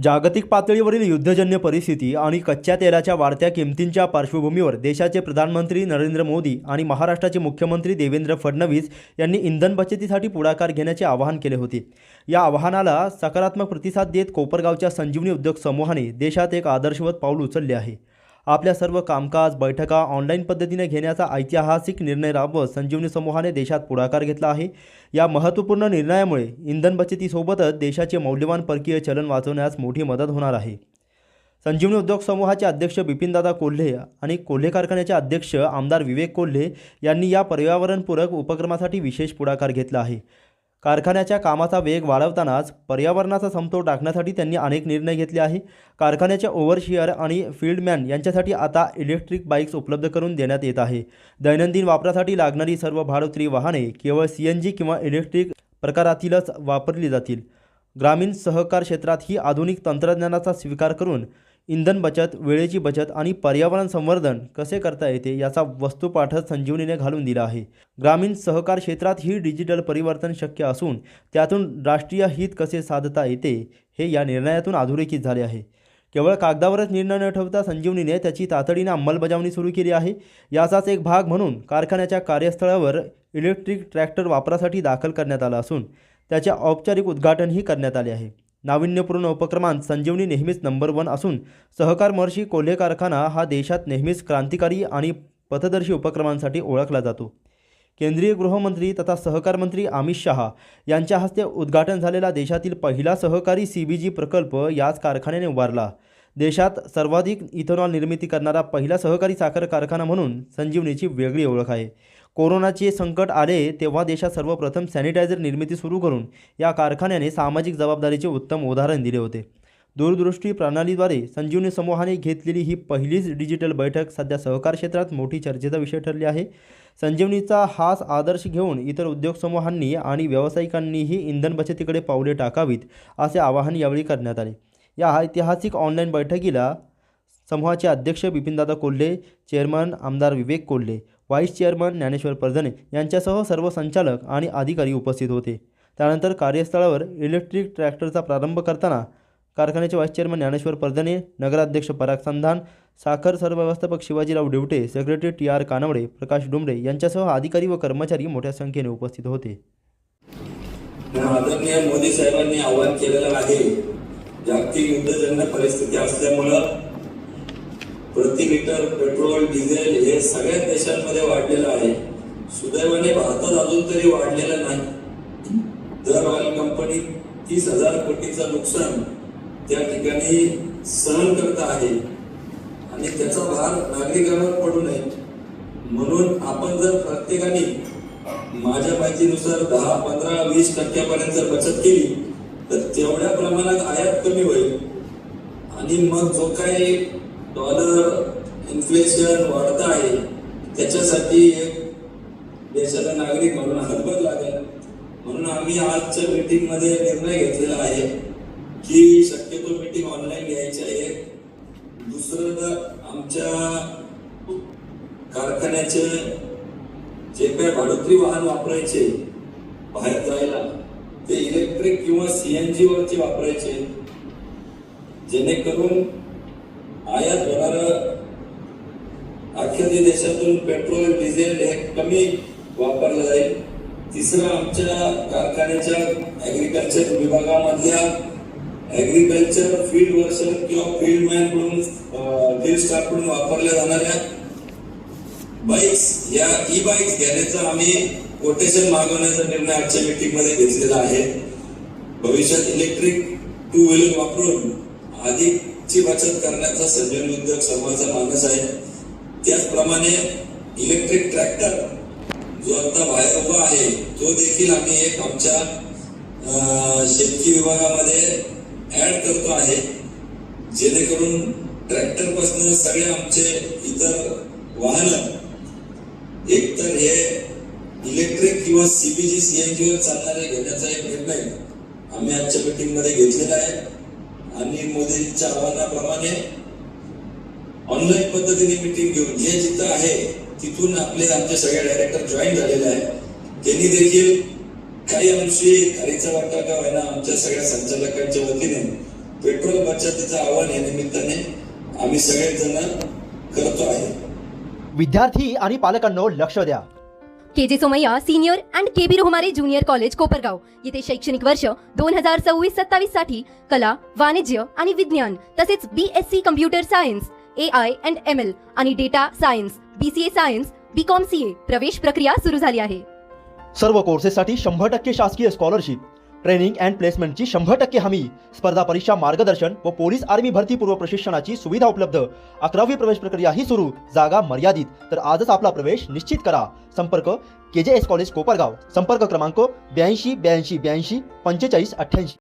जागतिक पातळीवरील युद्धजन्य परिस्थिती आणि कच्च्या तेलाच्या वाढत्या किमतींच्या पार्श्वभूमीवर देशाचे प्रधानमंत्री नरेंद्र मोदी आणि महाराष्ट्राचे मुख्यमंत्री देवेंद्र फडणवीस यांनी इंधन बचतीसाठी पुढाकार घेण्याचे आवाहन केले होते। या आवाहनाला सकारात्मक प्रतिसाद देत कोपरगावच्या संजीवनी उद्योग समूहाने देशात एक आदर्शवत पाऊल उचलले आहे। आपल्या सर्व कामकाज बैठका ऑनलाईन पद्धतीने घेण्याचा ऐतिहासिक निर्णय राबवत संजीवनी समूहाने देशात पुढाकार घेतला आहे। या महत्त्वपूर्ण निर्णयामुळे इंधन बचतीसोबतच देशाचे मौल्यवान परकीय चलन वाचवण्यास मोठी मदत होणार आहे। संजीवनी उद्योग समूहाचे अध्यक्ष बिपिनदादा कोल्हे आणि कोल्हे कारखान्याचे अध्यक्ष आमदार विवेक कोल्हे यांनी या पर्यावरणपूरक उपक्रमासाठी विशेष पुढाकार घेतला आहे। कारखान्याच्या कामाचा वेग वाढवतानाच पर्यावरणाचा समतोल राखण्यासाठी त्यांनी अनेक निर्णय घेतले आहे। कारखान्याच्या ओव्हरशियर आणि फील्डमॅन यांच्यासाठी आता इलेक्ट्रिक बाईक्स उपलब्ध करून देण्यात येत आहे। दैनंदिन वापरासाठी लागणारी सर्व भाडोत्री वाहने केवळ CNG किंवा इलेक्ट्रिक प्रकारातीलच वापरली जातील। ग्रामीण सहकार क्षेत्रात ही आधुनिक तंत्रज्ञानाचा स्वीकार करून इंधन बचत, वेळेची बचत आणि पर्यावरण संवर्धन कसे करता येते याचा वस्तुपाठच संजीवनीने घालून दिला आहे। ग्रामीण सहकार क्षेत्रात ही डिजिटल परिवर्तन शक्य असून त्यातून राष्ट्रीय हित कसे साधता येते हे या निर्णयातून अधोरेखित झाले आहे। केवळ कागदावरच निर्णय न ठेवता संजीवनीने त्याची तातडीने अंमलबजावणी सुरू केली आहे। याचाच एक भाग म्हणून कारखान्याच्या कार्यस्थळावर इलेक्ट्रिक ट्रॅक्टर वापरासाठी दाखल करण्यात आला असून त्याचे औपचारिक उद्घाटनही करण्यात आले आहे। नाविन्यपूर्ण उपक्रमांत संजीवनी नेहमीच नंबर 1 असून सहकार महर्षी कोल्हे कारखाना हा देशात नेहमीच क्रांतिकारी आणि पथदर्शी उपक्रमांसाठी ओळखला जातो। केंद्रीय गृहमंत्री तथा सहकार मंत्री अमित शहा यांच्या हस्ते उद्घाटन झालेला देशातील पहिला सहकारी CBG प्रकल्प याच कारखान्याने उभारला। देशात सर्वाधिक इथेनॉल निर्मिती करणारा पहिला सहकारी साखर कारखाना म्हणून संजीवनीची वेगळी ओळख आहे। कोरोनाचे संकट आले तेव्हा देशात सर्वप्रथम सॅनिटायझर निर्मिती सुरू करून या कारखान्याने सामाजिक जबाबदारीचे उत्तम उदाहरण दिले होते। दूरदृष्टी प्रणालीद्वारे संजीवनी समूहाने घेतलेली ही पहिलीच डिजिटल बैठक सध्या सहकार क्षेत्रात मोठी चर्चेचा विषय ठरली आहे। संजीवनीचा हाच आदर्श घेऊन इतर उद्योग समूहांनी आणि व्यावसायिकांनीही इंधन बचतीकडे पावले टाकावीत असे आवाहन यावेळी करण्यात आले। या ऐतिहासिक ऑनलाईन बैठकीला समूहाचे अध्यक्ष बिपिनदादा कोल्हे, चेअरमन आमदार विवेक कोल्हे, व्हाईस चेअरमन ज्ञानेश्वर परजणे यांच्यासह सर्व संचालक आणि अधिकारी उपस्थित होते। त्यानंतर कार्यस्थळावर इलेक्ट्रिक ट्रॅक्टरचा प्रारंभ करताना कारखान्याचे व्हाईस चेअरमन ज्ञानेश्वर परजणे, नगराध्यक्ष पराग संधान, साखर सरव्यवस्थापक शिवाजीराव डेवटे, सेक्रेटरी TR कानवडे, प्रकाश डुमरे यांच्यासह अधिकारी व कर्मचारी मोठ्या संख्येने उपस्थित होते। आदरणीय मोदी साहेबांनी आवाहन केलेलं आहे, जागतिक युद्धजन्य परिस्थिती असल्यामुळे प्रति लिटर पेट्रोल डिझेल हे सगळ्या देशांमध्ये वाढलेलं आहे। सुदैवाने भारतात अजून तरी वाढलेलं नाही। दर ऑइल कंपनी 30,000 कोटीचं नुकसान त्या ठिकाणी सहन करत आहे आणि त्याचा भार नागरिकांवर पडू नये म्हणून आपण जर प्रत्येकाने माझ्या माहितीनुसार 10, 15, 20% जर बचत केली तर तेवढ्या प्रमाणात आयात कमी होईल आणि मग जो काही डॉलर इन्फ्लेशन वाढत आहे त्याच्यासाठी एक देशाचा नागरिक म्हणून हातभार लागेल। म्हणून आम्ही आजच्या मीटिंग मध्ये निर्णय घेतलेला आहे की शक्यतो मीटिंग ऑनलाईन घ्यायची आहे। दुसरं तर आमच्या कारखान्याचे जे काही भाडोत्री वाहन वापरायचे बाहेर जायला ते इलेक्ट्रिक किंवा CNG वरचे वापरायचे, जेणेकरून आयात होणारं आखिरी देशातून पेट्रोल डिझेल हे कमी वापरलं जाईल। तिसरं आमच्या कारखान्याच्या ॲग्रिकल्चर विभागामधल्या ॲग्रिकल्चर फील्ड वर्कर किंवा फील्डमॅन कडून फील्ड स्टाफ कडून वापरल्या जाणाऱ्या बाईक्स या ई-बाईक्स घेण्याचा आम्ही कोटेशन मागवण्याचा निर्णय आजच्या मीटिंग मध्ये घेतलेला आहे। भविष्यात इलेक्ट्रिक 2 व्हीलर वापरून अधिकची बचत करण्याचा संजीवनी उद्योग समूहाचा मानस आहे। त्याचप्रमाणे इलेक्ट्रिक ट्रॅक्टर जो आता बाहेर उभा आहे तो देखील आम्ही एक आमच्या शेतकी विभागामध्ये ऍड करतो आहे, जेणेकरून ट्रॅक्टर पासून सगळे आमचे इतर वाहन एकतर हे इलेक्ट्रिक किंवा CBG CNG वर चालणारे घेण्याचा एक निर्णय आम्ही आजच्या मीटिंग मध्ये घेतलेला आहे आणि मोदींच्या आवाहनाप्रमाणे ऑनलाईन पद्धतीने मीटिंग घेऊन जे जिथं आहे तिथून आमचे सगळे डायरेक्टर जॉईन झालेले आहेत। त्यांनी देखील काही अंशी खारीचा वाटा का होईना आमच्या सगळ्या संचालकांच्या वतीने पेट्रोल बचतीचं आवाहन या निमित्ताने आम्ही सगळेजण करतो आहे. विद्यार्थी आणि पालकांनो लक्ष द्या. KJ Somaiya senior and KB Rohmare junior college Kopargaon येथे शैक्षणिक वर्ष 2026-27 साठी कला, वाणिज्य आणि विज्ञान तसेच BSc computer science, AI and ML आणि data science, BCA science, BCom CA प्रवेश प्रक्रिया सुरू झाली आहे. सर्व कोर्सेससाठी 100% शासकीय स्कॉलरशिप, ट्रेनिंग अँड प्लेसमेंटची 100% हमी, स्पर्धा परीक्षा मार्गदर्शन व पोलीस आर्मी भरती पूर्व प्रशिक्षणाची सुविधा उपलब्ध. 11वी प्रवेश प्रक्रिया ही सुरू. जागा मर्यादित. तर आजच आपला प्रवेश निश्चित करा. संपर्क KJS कॉलेज कोपरगाव. संपर्क क्रमांक 82 82 82 45 88.